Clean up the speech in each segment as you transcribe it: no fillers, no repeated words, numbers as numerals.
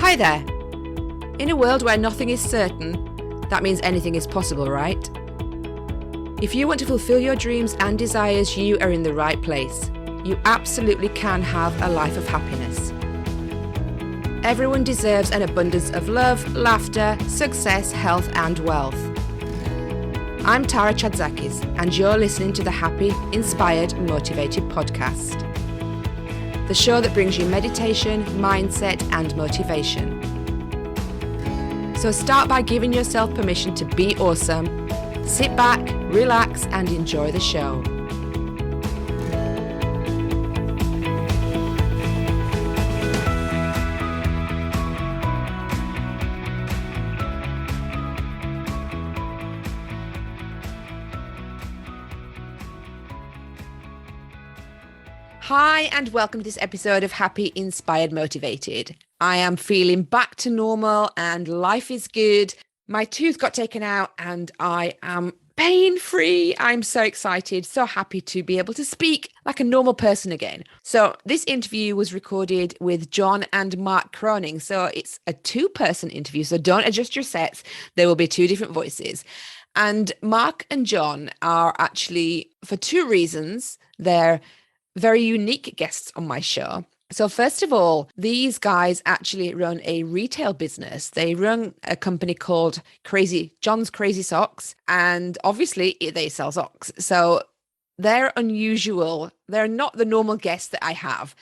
Hi there. In a world where nothing is certain, that means anything is possible, right? If you want to fulfill your dreams and desires, you are in the right place. You absolutely can have a life of happiness. Everyone deserves an abundance of love, laughter, success, health, and wealth. I'm Tara Chadzakis, and you're listening to the Happy, Inspired, Motivated podcast. The show that brings you meditation, mindset, and motivation. So start by giving yourself permission to be awesome. Sit back, relax, and enjoy the show. Hi, and welcome to this episode of Happy, Inspired, Motivated. I am feeling back to normal and life is good. My tooth got taken out and I am pain-free. I'm so excited, so happy to be able to speak like a normal person again. So this interview was recorded with John and Mark Cronin. So it's a two-person interview. So don't adjust your sets. There will be two different voices. And Mark and John are actually, for two reasons, they're very unique guests on my show. So first of all, these guys actually run a retail business. They run a company called John's Crazy Socks, and obviously they sell socks. So they're unusual. They're not the normal guests that I have.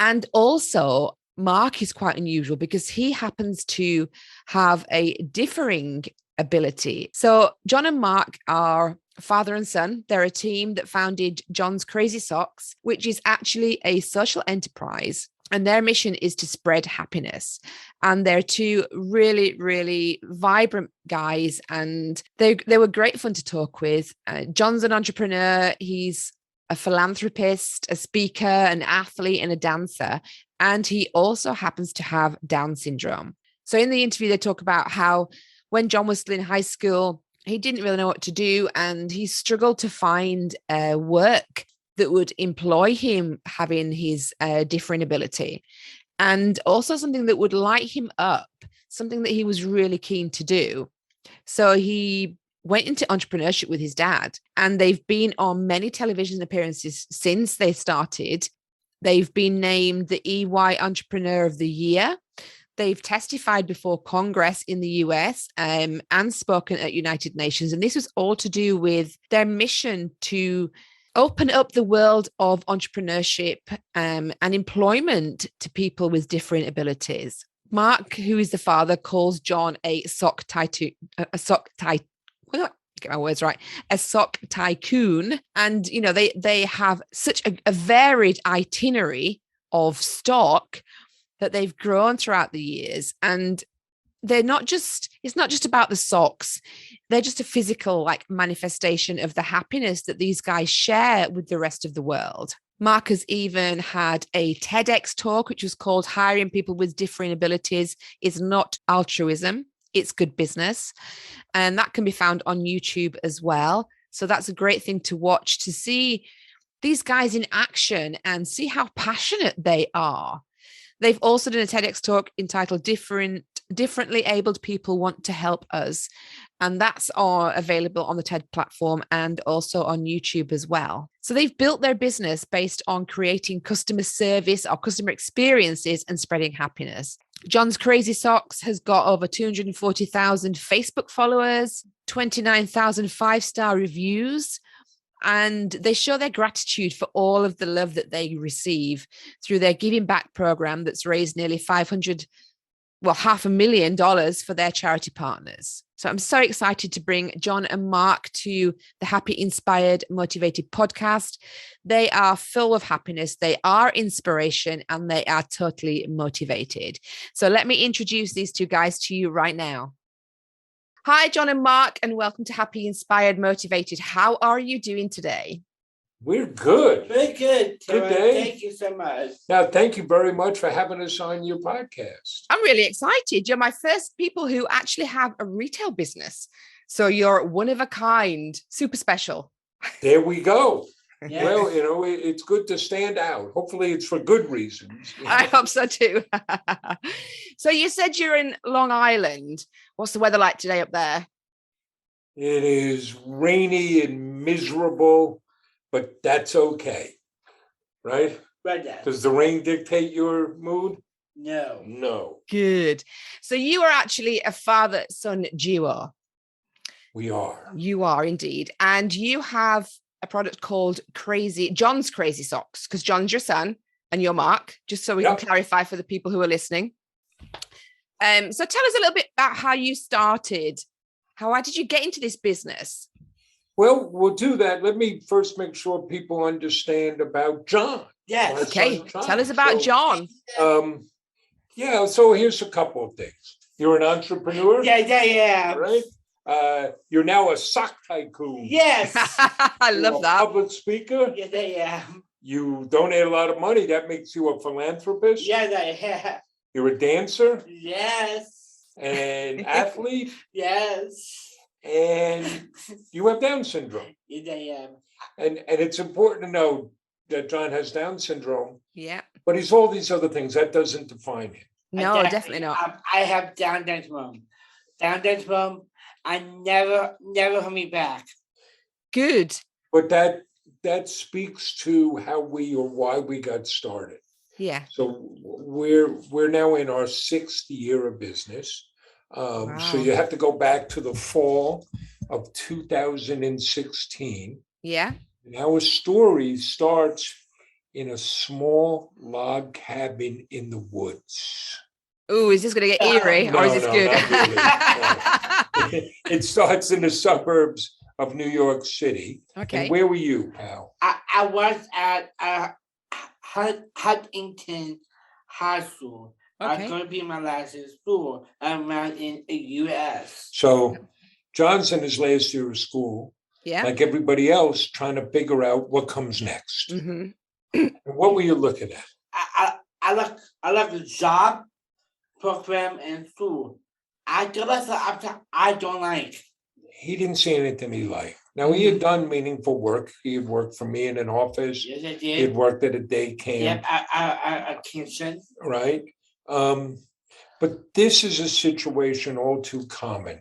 And also Mark is quite unusual because he happens to have a differing ability. So John and Mark are father and son. They're a team that founded John's Crazy Socks, which is actually a social enterprise. And their mission is to spread happiness. And they're two really, really vibrant guys. And they were great fun to talk with. John's an entrepreneur. He's a philanthropist, a speaker, an athlete, and a dancer. And he also happens to have Down syndrome. So in the interview, they talk about how when John was still in high school, he didn't really know what to do, and he struggled to find work that would employ him having his differing ability, and also something that would light him up, something that he was really keen to do. So he went into entrepreneurship with his dad, and they've been on many television appearances since they started. They've been named the EY Entrepreneur of the Year. They've testified before Congress in the US and spoken at United Nations. And this was all to do with their mission to open up the world of entrepreneurship and employment to people with different abilities. Mark, who is the father, calls John a sock tycoon. And, you know, they have such a varied itinerary of stock that they've grown throughout the years. And it's not just about the socks. They're just a physical manifestation of the happiness that these guys share with the rest of the world. Mark has even had a TEDx talk, which was called Hiring People with Differing Abilities is Not Altruism, It's Good Business. And that can be found on YouTube as well. So that's a great thing to watch, to see these guys in action and see how passionate they are. They've also done a TEDx talk entitled Differently Abled People Want to Help Us. And that's available on the TED platform and also on YouTube as well. So they've built their business based on creating customer service or customer experiences and spreading happiness. John's Crazy Socks has got over 240,000 Facebook followers, 29,000 5-star reviews. And they show their gratitude for all of the love that they receive through their giving back program that's raised nearly $500,000 for their charity partners. So I'm so excited to bring John and Mark to the Happy, Inspired, Motivated podcast. They are full of happiness. They are inspiration, and they are totally motivated. So let me introduce these two guys to you right now. Hi, John and Mark, and welcome to Happy, Inspired, Motivated. How are you doing today? We're good. Very good. Good day. Thank you so much. Now, thank you very much for having us on your podcast. I'm really excited. You're my first people who actually have a retail business. So you're one of a kind, super special. There we go. Yes. Well, it's good to stand out. Hopefully it's for good reasons. I hope so too. So you said you're in Long Island. What's the weather like today up there? It is rainy and miserable, but that's okay, right? Right, Dad. Does the rain dictate your mood? No. No, Good. So you are actually a father-son duo. we are. You are indeed. And you have a product called John's Crazy Socks, because John's your son and you're Mark, just so we Yep. can clarify for the people who are listening. So tell us a little bit about how you started. Why did you get into this business? Well, we'll do that. Let me first make sure people understand about John. Yes. My Okay, son, John. tell us about John. Yeah, so here's a couple of things. You're an entrepreneur, Yeah. right? You're now a sock tycoon. Yes. I You're love a that. public speaker. Yes, I am. You donate a lot of money. That makes you a philanthropist. Yes, I am. You're a dancer, Yes. an athlete, Yes. and you have Down syndrome. Yes, I am. And it's important to know that John has Down syndrome, Yeah. but he's all these other things. That doesn't define him. No, definitely not. I have Down syndrome. Down syndrome. I never hurt me back. Good. But that speaks to why we got started. Yeah. So we're now in our 6th year of business. Wow. So you have to go back to the fall of 2016. Yeah. And our story starts in a small log cabin in the woods. Oh, is this going to get eerie or is this good? Not really. It starts in the suburbs of New York City. Okay. And where were you, pal? I was at Huntington High School. I was Okay. going to be my last in school around in the U.S. So John's in his last year of school, Yeah. like everybody else, trying to figure out what comes next. Mm-hmm. And what were you looking at? I like the job program and school. I don't like. He didn't see anything he liked. Now, he had done meaningful work. He had worked for me in an office. Yes, I He had did. worked at a day camp, Yep, I kitchen. right? But this is a situation all too common.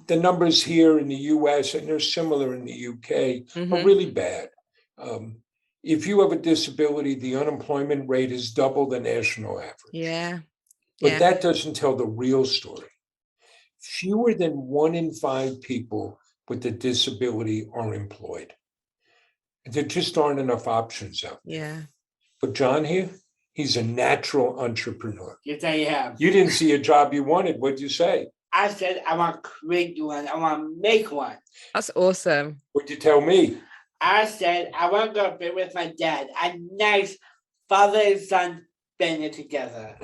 The numbers here in the US, and they're similar in the UK, are really bad. If you have a disability, the unemployment rate is double the national average. Yeah. But that doesn't tell the real story. Fewer than 1 in 5 people with a disability are employed. There just aren't enough options out there. Yeah. But John here, he's a natural entrepreneur. Yes, I am. You didn't see a job you wanted. What'd you say? I said I want to create one. I want to make one. That's awesome. What'd you tell me? I said I want to go with my dad. A nice father and son band together.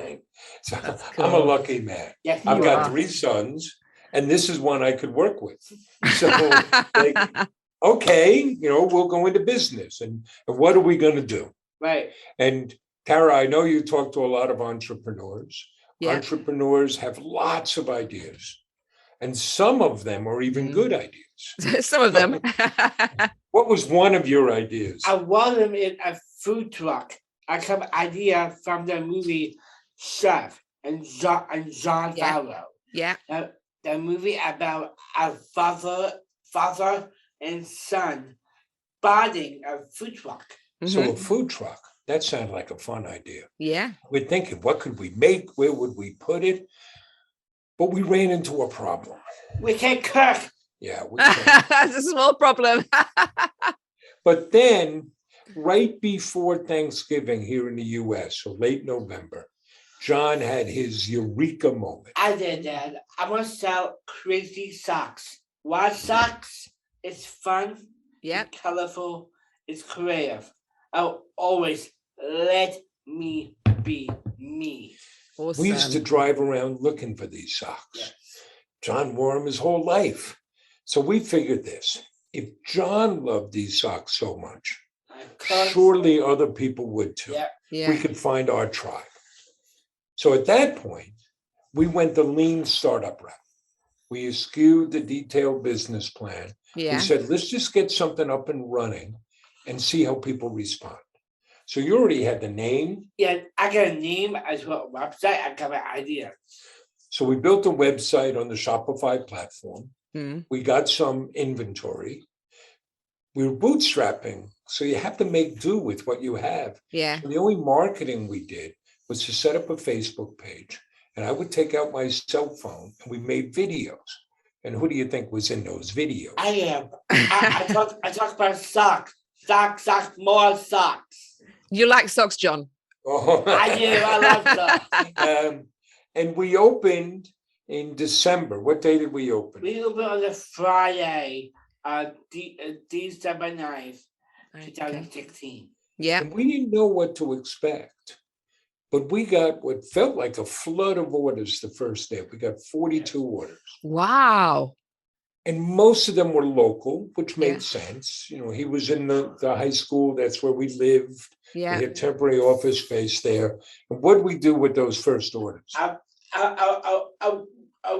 So cool. I'm a lucky man. Yes, I've you got are. 3 sons, and this is one I could work with. So, like, okay, we'll go into business. And what are we going to do? Right. And Tara, I know you talk to a lot of entrepreneurs. Yeah. Entrepreneurs have lots of ideas, and some of them are even good ideas. Some of them. What was one of your ideas? I want them in a food truck. I come idea from the movie Chef and John Yeah. Favreau. Yeah. The movie about a father and son buying a food truck. So a food truck, that sounded like a fun idea. Yeah. We're thinking, what could we make? Where would we put it? But we ran into a problem. We can cook. Yeah, we can't. That's a small problem. But then, right before Thanksgiving here in the US, so late November, John had his eureka moment. I did that. I want to sell crazy socks. Why socks? It's fun. Yeah. It's colorful. It's creative. I'll always let me be me. Awesome. We used to drive around looking for these socks. Yes. John wore them his whole life. So we figured this. If John loved these socks so much, surely other people would too. Yeah. Yeah. We could find our tribe. So at that point, we went the lean startup route. We eschewed the detailed business plan We Yeah. said, let's just get something up and running and see how people respond. So you already had the name. Yeah, I got a name as well, website. I got an idea. So we built a website on the Shopify platform. Mm. We got some inventory. We were bootstrapping, so you have to make do with what you have. Yeah. So the only marketing we did was to set up a Facebook page, and I would take out my cell phone and we made videos. And who do you think was in those videos? I am. I talk about socks, more socks. You like socks, John? Oh. I do. I love socks. And we opened in December. What day did we open? We opened on a Friday, December 9th, 2016. Yeah. And we didn't know what to expect, but we got what felt like a flood of orders the first day. We got 42 orders. Wow. And most of them were local, which made sense. You know, he was in the high school. That's where we lived. Yeah. We had temporary office space there. And what did we do with those first orders? I'll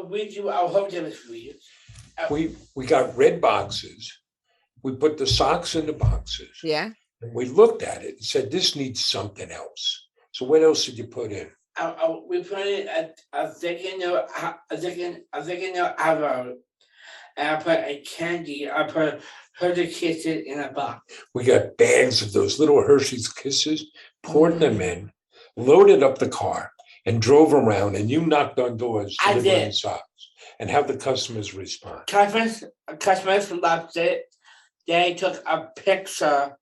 read you. I'll home demos for you. We got red boxes. We put the socks in the boxes. Yeah. And we looked at it and said, this needs something else. So what else did you put in? We put in a thickener arrow. And I put a candy. I put Hershey Kisses in a box. We got bags of those little Hershey's Kisses, poured them in, loaded up the car, and drove around. And you knocked on doors delivering socks. And how the customers respond? Customers loved it. They took a picture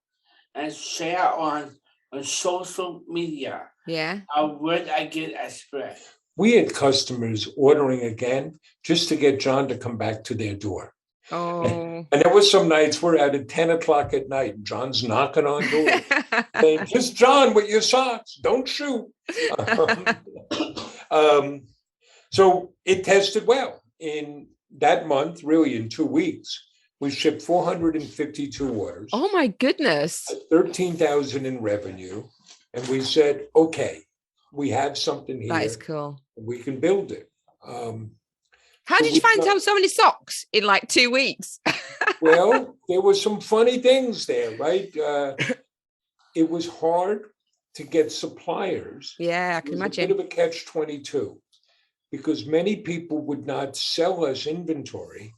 and share on social media. Yeah. When I get a spread. We had customers ordering again just to get John to come back to their door. Oh. And there was some nights we're out at 10 o'clock at night, and John's knocking on doors, saying, just John with your socks, don't shoot. So it tested well. In that month, really in 2 weeks, we shipped 452 orders. Oh my goodness. 13,000 in revenue. And we said, okay, we have something here. That is cool. We can build it. How did you find out so many socks in like 2 weeks? Well, there were some funny things there, right? It was hard to get suppliers. Yeah, I can imagine. It was a bit of a catch-22 because many people would not sell us inventory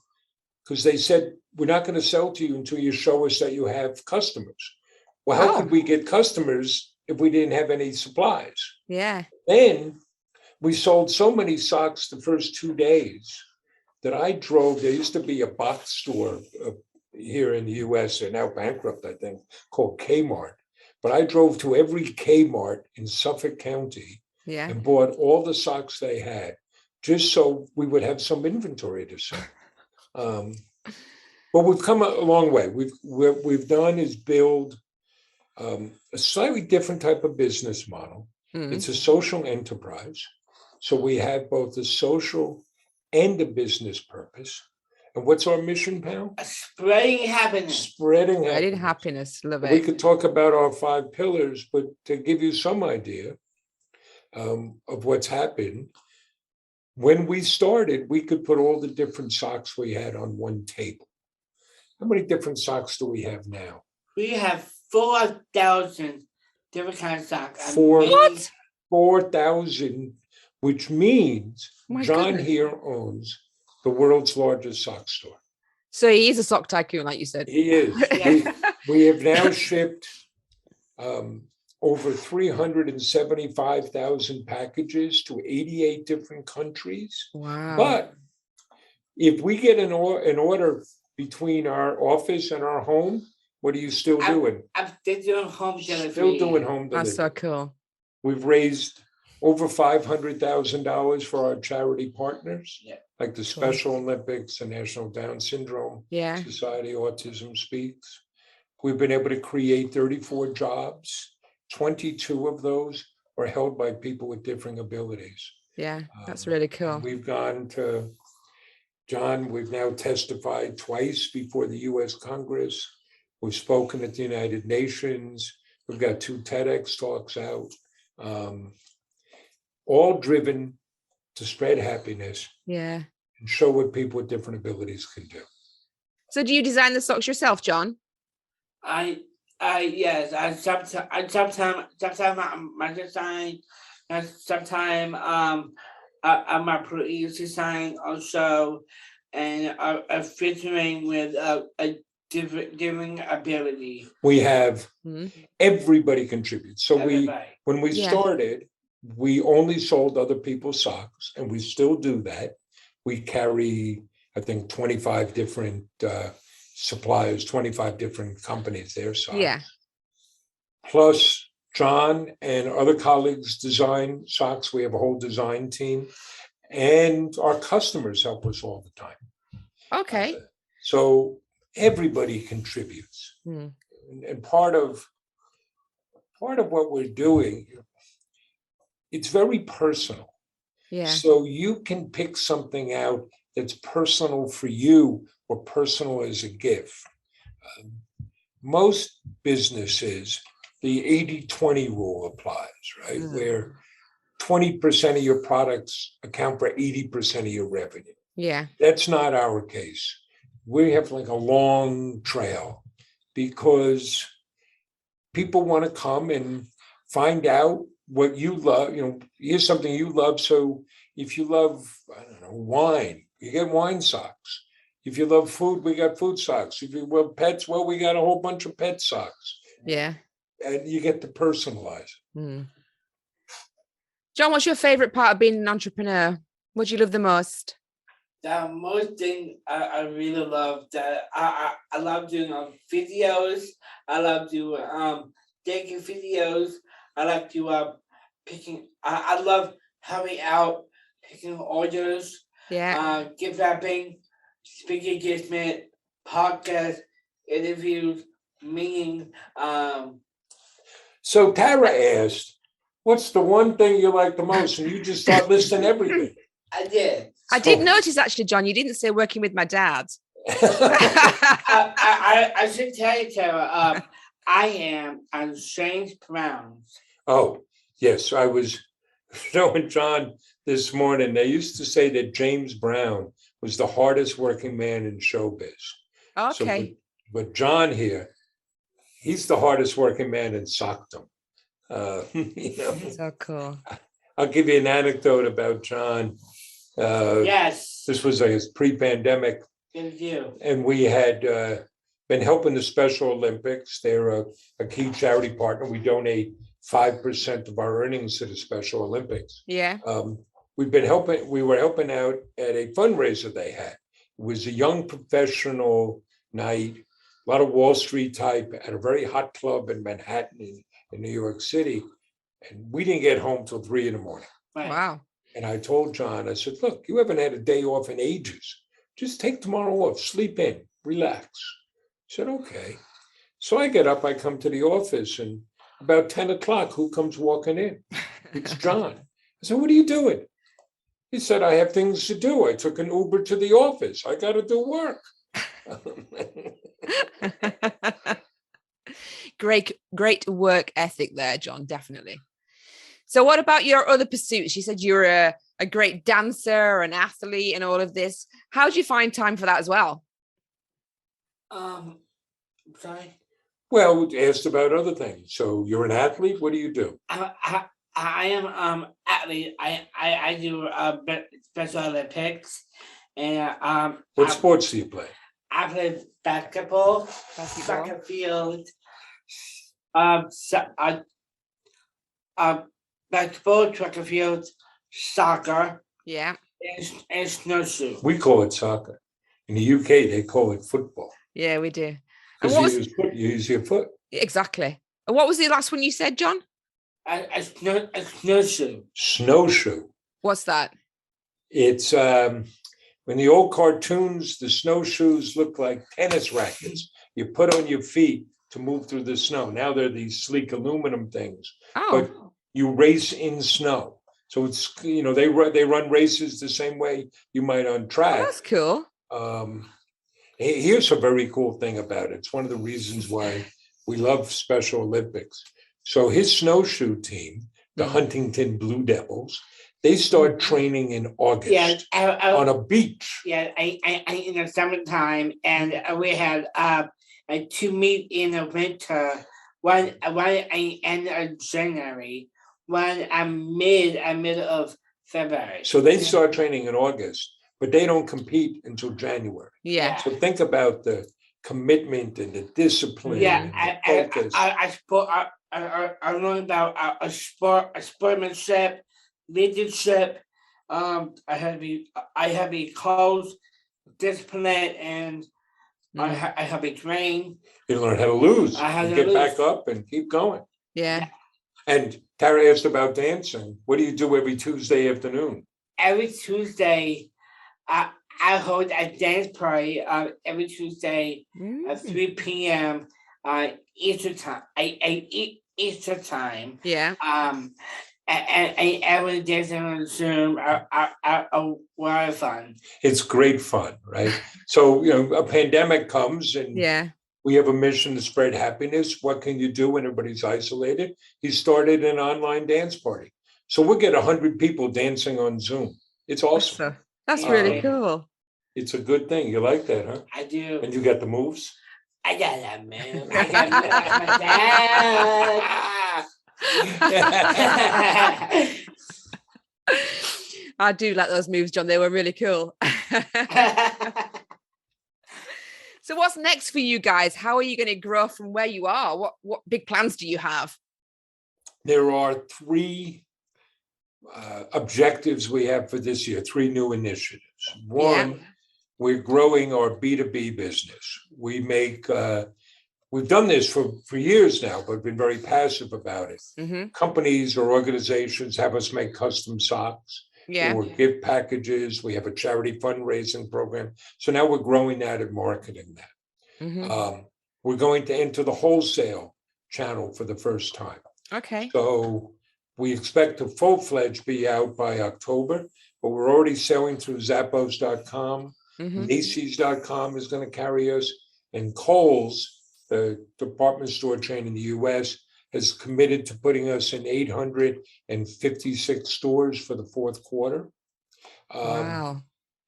because they said, we're not going to sell to you until you show us that you have customers. Well, how could we get customers if we didn't have any supplies? Yeah. Then we sold so many socks the first 2 days that I drove. There used to be a box store here in the US, they're now bankrupt, I think, called Kmart. But I drove to every Kmart in Suffolk County and bought all the socks they had, just so we would have some inventory to sell. But we've come a long way. What we've done is build a slightly different type of business model. It's a social enterprise. So we have both a social and a business purpose. And what's our mission, pal? Spreading happiness. Spreading happiness. Love it. We could talk about our 5 pillars, but to give you some idea of what's happened, when we started, we could put all the different socks we had on one table. How many different socks do we have now? We have 4,000 different kinds of socks. 4,000, which means John goodness. here owns the world's largest sock store. So he is a sock tycoon, like you said. He is. We have now shipped over 375,000 packages to 88 different countries. Wow. But if we get an order between our office and our home, what are you still doing? I'm still doing home delivery. Still doing home delivery. That's so cool. We've raised over $500,000 for our charity partners, like the Special Olympics, the National Down Syndrome Society, Autism Speaks. We've been able to create 34 jobs. 22 of those are held by people with differing abilities. Yeah, that's really cool. We've gone to, John, we've now testified twice before the US Congress. We've spoken at the United Nations. We've got 2 TEDx talks out, all driven to spread happiness and show what people with different abilities can do. So do you design the socks yourself, John? Yes, I sometimes my design, sometimes my produce design also, and featuring with a different ability. We have everybody contributes. So when we started, we only sold other people's socks, and we still do that. We carry, I think, 25 different suppliers, 25 different companies, their socks. Yeah. Plus, John and other colleagues design socks. We have a whole design team, and our customers help us all the time. Okay. So everybody contributes. And part of what we're doing, it's very personal. Yeah. So you can pick something out that's personal for you or personal as a gift. Most businesses, the 80-20 rule applies, right? Where 20% of your products account for 80% of your revenue. Yeah. That's not our case. We have like a long trail because people want to come and find out what you love. Here's something you love. So if you love, I don't know, wine, you get wine socks. If you love food, we got food socks. If you love pets, well, we got a whole bunch of pet socks. Yeah. And you get to personalize. John, what's your favorite part of being an entrepreneur? What do you love the most? The most thing I really love that I love doing videos. I love doing taking videos. I like to picking. I love helping out, picking orders. Yeah. Gift wrapping, speaking engagement, podcast, interviews, meeting. So Tara asked, "What's the one thing you like the most?" And you just start listing everything. I did. I did notice, actually, John, you didn't say working with my dad. I should tell you, Tara, I am on James Brown's. Oh, yes. I was showing John this morning. They used to say that James Brown was the hardest working man in showbiz. Okay. So, but John here, he's the hardest working man in sockdom. So cool. I'll give you an anecdote about John. Yes. This was pre-pandemic. Thank you. And we had been helping the Special Olympics. They're a key charity partner. We donate 5% of our earnings to the Special Olympics. Yeah. We were helping out at a fundraiser they had. It was a young professional night, a lot of Wall Street type at a very hot club in Manhattan in New York City. And we didn't get home till 3 a.m. Right. Wow. And I told John, I said, look, you haven't had a day off in ages. Just take tomorrow off, sleep in, relax. He said, okay. So I get up, I come to the office, and about 10 o'clock, who comes walking in? It's John. I said, what are you doing? He said, I have things to do. I took an Uber to the office. I got to do work. Great work ethic there, John, definitely. So what about your other pursuits? You said you're a great dancer, an athlete, and all of this. How do you find time for that as well? Sorry. Well, asked about other things. So you're an athlete. What do you do? I am athlete. I do Special Olympics, and What sports do you play? I play basketball, soccer field, basketball, track and field, soccer. Yeah. And snowshoe. We call it soccer. In the UK, they call it football. Yeah, we do. Because you use your foot. Exactly. And what was the last one you said, John? A snowshoe. Snowshoe. What's that? It's when the old cartoons, the snowshoes look like tennis rackets. You put on your feet to move through the snow. Now they're these sleek aluminum things. Oh. But you race in snow. So it's, they run races the same way you might on track. Oh, that's cool. Here's a very cool thing about it. It's one of the reasons why we love Special Olympics. So his snowshoe team, the Huntington Blue Devils, They start training in August on a beach. Yeah, I in the summertime, and we had to meet in the winter. One at end of January, one at middle of February. So they start training in August, but they don't compete until January. Yeah. So think about the commitment and the discipline. Yeah, and the focus. I learned about a sportsmanship, leadership. I have to be close, disciplined, and I have to be trained. You learn how to lose. I have to get lose. back up and keep going. Yeah. And Tara asked about dancing. What do you do every Tuesday afternoon? Every Tuesday, I hold a dance party every Tuesday at 3 p.m. Eastern time. Eastern time. Yeah. And every day on Zoom are a lot of fun. It's great fun, right? So, a pandemic comes and we have a mission to spread happiness. What can you do when everybody's isolated? He started an online dance party. So we'll get 100 people dancing on Zoom. It's awesome. That's really cool. It's a good thing. You like that, huh? I do. And you got the moves? I got that move. I got my dad. I do like those moves, John. They were really cool. So what's next for you guys? How are you going to grow from where you are? What big plans do you have? There are 3 objectives we have for this year, 3 new initiatives. One, we're growing our B2B business. We make, we've done this for years now, but been very passive about it. Mm-hmm. Companies or organizations have us make custom socks or gift packages. We have a charity fundraising program. So now we're growing that and marketing that. Mm-hmm. We're going to enter the wholesale channel for the first time. Okay. So we expect to full-fledged be out by October, but we're already selling through Zappos.com. Mm-hmm. Macy's.com is going to carry us, and Kohl's, the department store chain in the U.S., has committed to putting us in 856 stores for the fourth quarter. Wow.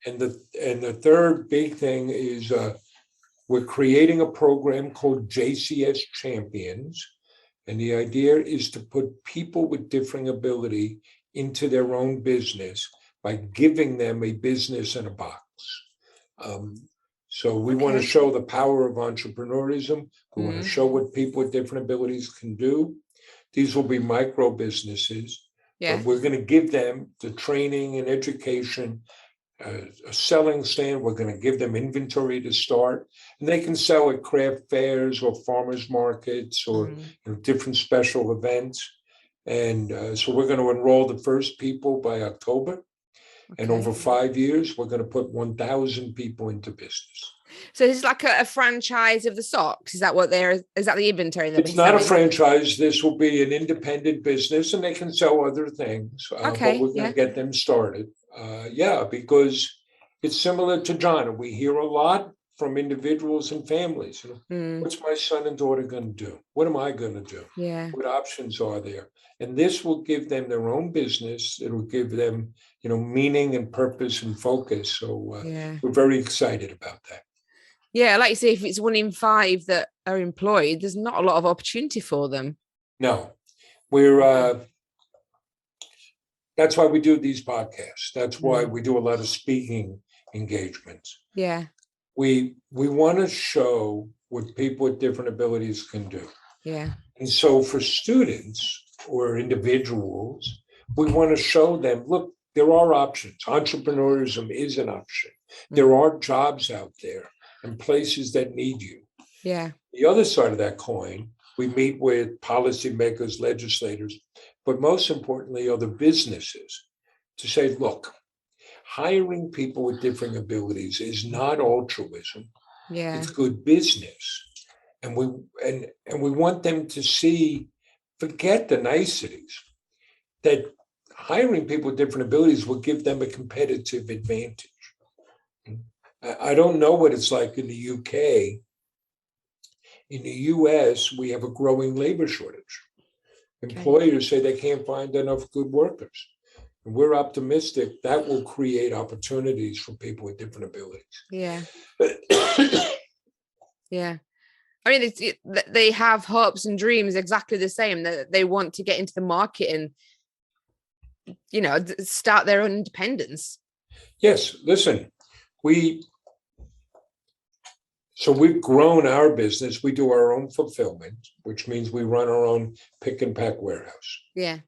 And the third big thing is we're creating a program called JCS Champions. And the idea is to put people with differing ability into their own business by giving them a business in a box. So we want to show the power of entrepreneurism. We want to show what people with different abilities can do. These will be micro businesses. But we're going to give them the training and education, a selling stand. We're going to give them inventory to start, and they can sell at craft fairs or farmers markets or different special events. And so we're going to enroll the first people by October. And over 5 years, we're going to put 1,000 people into business. So this is like a franchise of the socks. Is that what is that the inventory? It's not a franchise. This will be an independent business, and they can sell other things. But we're going to get them started. Because it's similar to John. We hear a lot from individuals and families. What's my son and daughter going to do? What am I going to do? Yeah. What options are there? And this will give them their own business. It will give them, meaning and purpose and focus. So we're very excited about that. Yeah, like you say, if it's 1 in 5 that are employed, there's not a lot of opportunity for them. No, we're. That's why we do these podcasts. That's why we do a lot of speaking engagements. Yeah. We want to show what people with different abilities can do. Yeah. And so for students or individuals, we want to show them, look, there are options. Entrepreneurism is an option. There are jobs out there and places that need you. Yeah. The other side of that coin, we meet with policymakers, legislators, but most importantly, other businesses to say, look, hiring people with different abilities is not altruism. Yeah. It's good business. And we want them to see, forget the niceties, that hiring people with different abilities will give them a competitive advantage. I don't know what it's like in the UK. In the US, we have a growing labor shortage. Employers say they can't find enough good workers. And we're optimistic that will create opportunities for people with different abilities. Yeah. Yeah. I mean, they have hopes and dreams exactly the same. That they want to get into the market and, start their own independence. Yes. Listen, we've grown our business. We do our own fulfillment, which means we run our own pick and pack warehouse. Yeah.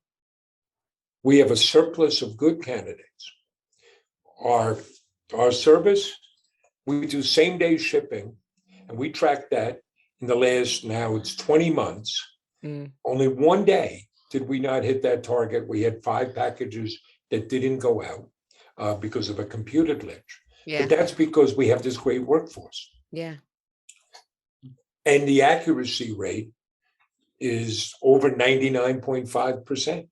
We have a surplus of good candidates. Our service, we do same day shipping, and we track that in the last, now it's 20 months. Only one day did we not hit that target. We had 5 packages that didn't go out because of a computer glitch. Yeah. But that's because we have this great workforce. Yeah. And the accuracy rate is over 99.5%.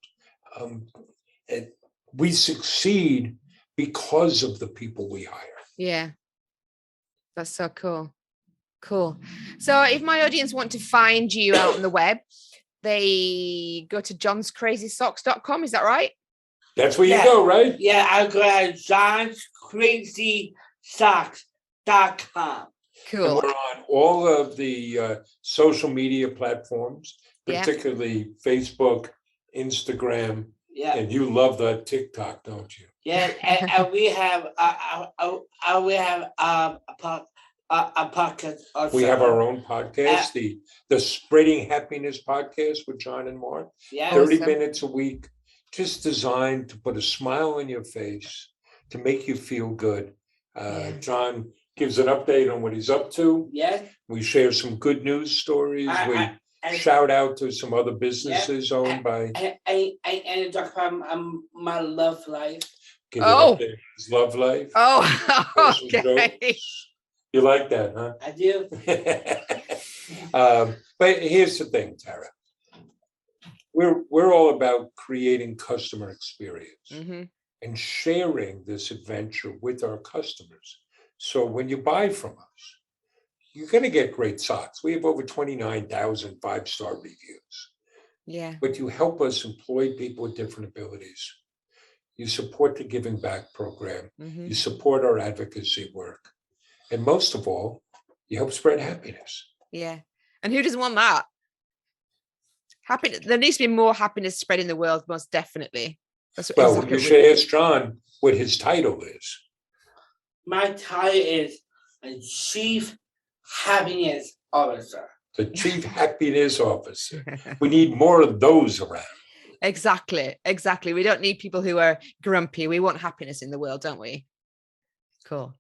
And we succeed because of the people we hire. Yeah. That's so cool. Cool. So if my audience want to find you out on the web, they go to johnscrazysocks.com. Is that right? That's where you go, right? Yeah, I'll go at johnscrazysocks.com. Cool. And we're on all of the social media platforms, particularly Facebook, Instagram. Yeah. And you love the TikTok, don't you? Yeah, and we have a podcast also. We have our own podcast, the Spreading Happiness podcast with John and Mark. Yeah, 30 minutes a week, just designed to put a smile on your face, to make you feel good. John gives an update on what he's up to. Yes. We share some good news stories. We shout out to some other businesses owned by. And talk about my love life. His love life. Oh, okay. You like that, huh? I do. But here's the thing, Tara. We're all about creating customer experience and sharing this adventure with our customers. So when you buy from us, you're going to get great socks. We have over 29,000 5-star reviews. Yeah. But you help us employ people with different abilities. You support the Giving Back program. You support our advocacy work. And most of all, you help spread happiness. Yeah. And who doesn't want that? Happiness. There needs to be more happiness spread in the world, most definitely. Well, you should ask John what his title is. My title is Chief Happiness Officer. The Chief Happiness Officer. We need more of those around. Exactly. We don't need people who are grumpy. We want happiness in the world, don't we? Cool.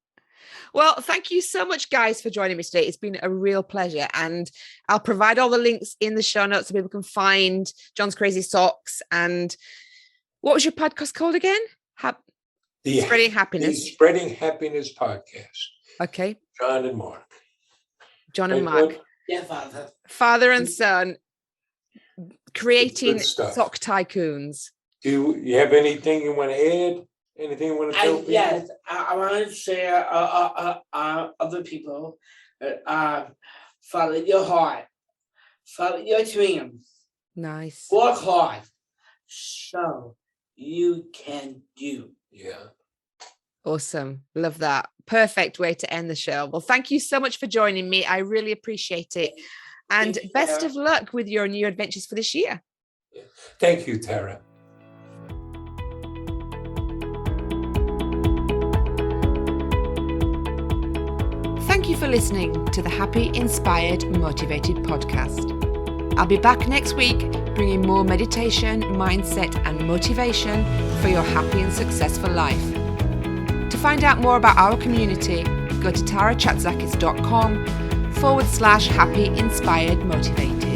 Well, thank you so much, guys, for joining me today. It's been a real pleasure. And I'll provide all the links in the show notes so people can find John's Crazy Socks. And what was your podcast called again? Spreading Happiness. The Spreading Happiness podcast. Okay. John and Mark. John and Mark. Yeah, Father. Father and son. Creating sock tycoons. Do you have anything you want to add? Anything you want to tell people? Yes, I want to share other people. Follow your heart. Follow your dreams. Nice. Work hard. So you can do. Yeah. Awesome. Love that. Perfect way to end the show. Well, thank you so much for joining me. I really appreciate it. And best of luck with your new adventures for this year. Yeah. Thank you, Tara. Thank you for listening to the Happy, Inspired, Motivated podcast. I'll be back next week bringing more meditation, mindset, and motivation for your happy and successful life. To find out more about our community, go to tarachatzakis.com/happy, inspired, motivated.